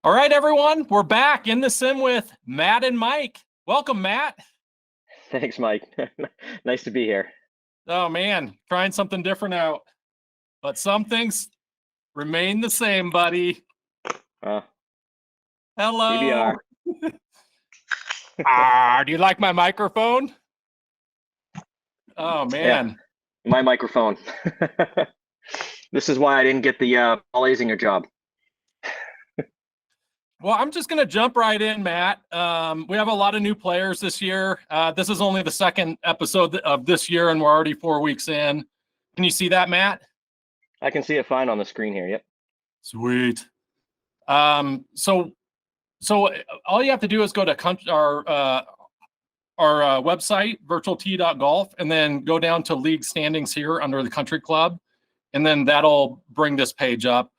All right, everyone, we're back in the sim with Matt and Mike. Welcome, Matt. Thanks, Mike. Nice to be here. Oh, man, trying something different out. But some things remain the same, buddy. Hello. DVR. Do you like my microphone? Oh, man. Yeah, my microphone. This is why I didn't get the Paul Azinger job. Well, I'm just going to jump right in, Matt. We have a lot of new players this year. This is only the second episode of this year, and we're already 4 weeks in. Can you see that, Matt? I can see it fine on the screen here. Yep. Sweet. So all you have to do is go to our website, virtualt.golf, and then go down to league standings here under the country club. And then that'll bring this page up.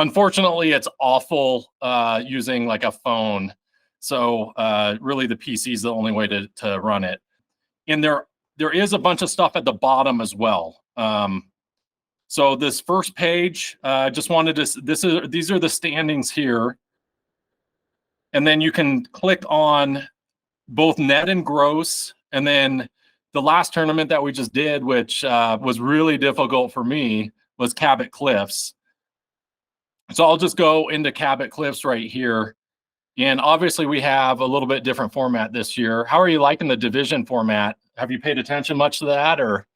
Unfortunately, it's awful using like a phone. So really the PC is the only way to run it. And there is a bunch of stuff at the bottom as well. So this first page, just wanted to, these are the standings here. And then you can click on both net and gross. And then the last tournament that we just did, which was really difficult for me, was Cabot Cliffs. So I'll just go into Cabot Cliffs right here. And obviously we have a little bit different format this year. How are you liking the division format? Have you paid attention much to that, or?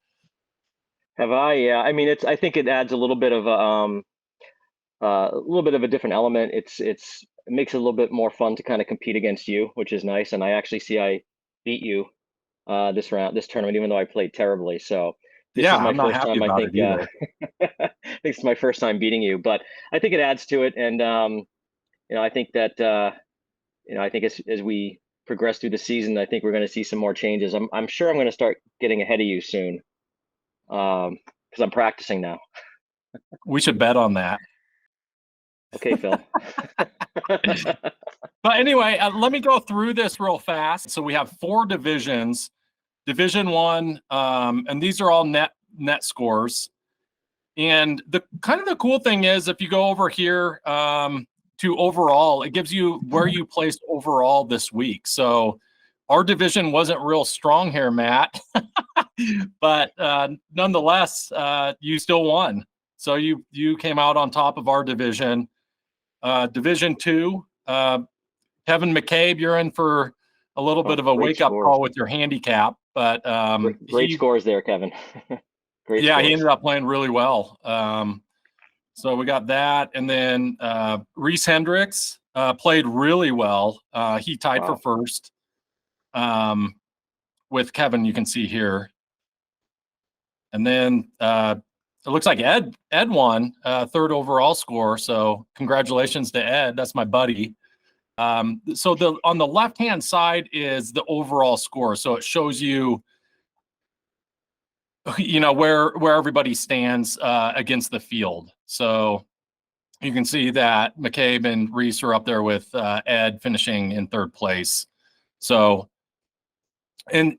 Have I? Yeah. I mean, I think it adds a little bit of a different element. It makes it a little bit more fun to kind of compete against you, which is nice. And I actually see I beat you this tournament, even though I played terribly. So this is my first time. I think I think it's my first time beating you, but I think it adds to it. And I think that I think as we progress through the season, I think we're going to see some more changes. I'm sure I'm going to start getting ahead of you soon, because I'm practicing now. We should bet on that. Okay, Phil. But anyway, let me go through this real fast. So we have 4 divisions. Division 1, and these are all net scores. And the cool thing is, if you go over here to overall, it gives you where you placed overall this week. So our division wasn't real strong here, Matt, but nonetheless, you still won. So you came out on top of our division. Division 2, Kevin McCabe, you're in for a little bit of a wake-up call with your handicap, but great scores there, Kevin. Great scores. He ended up playing really well. So we got that, and then Reese Hendricks played really well. He tied for first with Kevin, you can see here. And then it looks like Ed won 3rd overall score. So congratulations to Ed. That's my buddy. So on the left-hand side is the overall score. So it shows you, where everybody stands against the field. So you can see that McCabe and Reese are up there with Ed finishing in 3rd place. So, and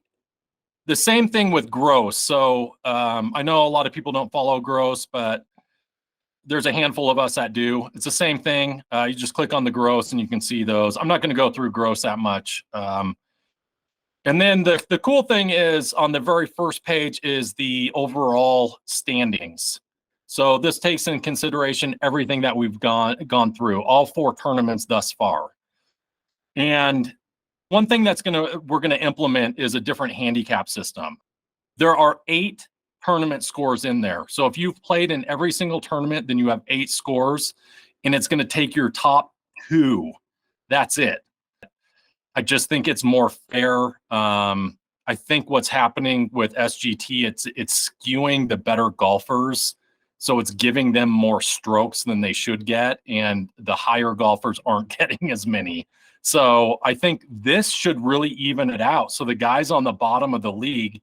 the same thing with gross. So I know a lot of people don't follow gross, but there's a handful of us that do. It's the same thing. You just click on the gross and you can see those. I'm not going to go through gross that much. And then the cool thing is, on the very first page is the overall standings. So this takes in consideration everything that we've gone through, all 4 tournaments thus far. And one thing we're gonna implement is a different handicap system. There are 8 tournament scores in there. So if you've played in every single tournament, then you have 8 scores, and it's going to take your top 2. That's it. I just think it's more fair. I think what's happening with SGT, it's skewing the better golfers. So it's giving them more strokes than they should get, and the higher golfers aren't getting as many. So I think this should really even it out. So the guys on the bottom of the league,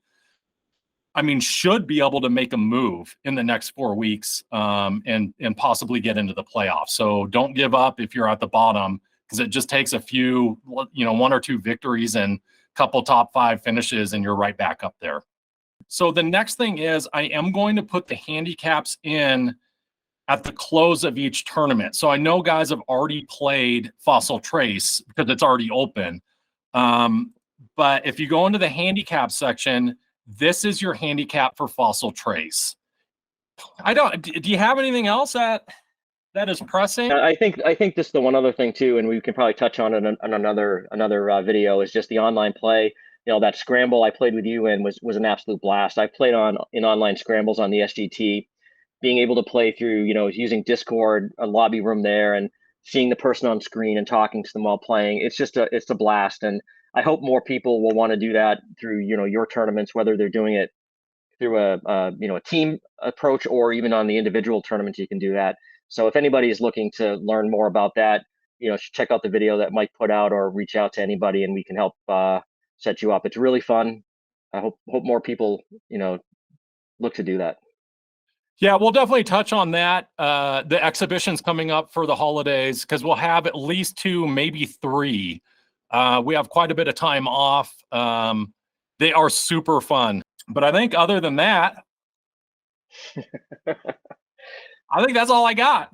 should be able to make a move in the next 4 weeks and possibly get into the playoffs. So don't give up if you're at the bottom, because it just takes a few, 1 or 2 victories and a couple top 5 finishes, and you're right back up there. So the next thing is, I am going to put the handicaps in at the close of each tournament. So I know guys have already played Fossil Trace because it's already open. But if you go into the handicap section, this is your handicap for Fossil Trace. Do you have anything else that is pressing? I think this is the one other thing too, and we can probably touch on it on another video, is just the online play. You know, that scramble I played with you in was an absolute blast. I played in online scrambles on the SGT, being able to play through, you know, using Discord, a lobby room there, and seeing the person on screen and talking to them while playing. It's a blast, and I hope more people will want to do that through, you know, your tournaments, whether they're doing it through a team approach or even on the individual tournaments. You can do that. So if anybody is looking to learn more about that, you know, check out the video that Mike put out, or reach out to anybody and we can help set you up. It's really fun. I hope more people, you know, look to do that. Yeah, we'll definitely touch on that. The exhibition's coming up for the holidays because we'll have at least 2, maybe 3. We have quite a bit of time off. They are super fun. But I think other than that, I think that's all I got.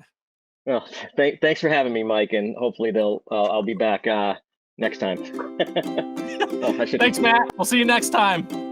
Well, thanks for having me, Mike, and hopefully I'll be back next time. Thanks, Matt. We'll see you next time.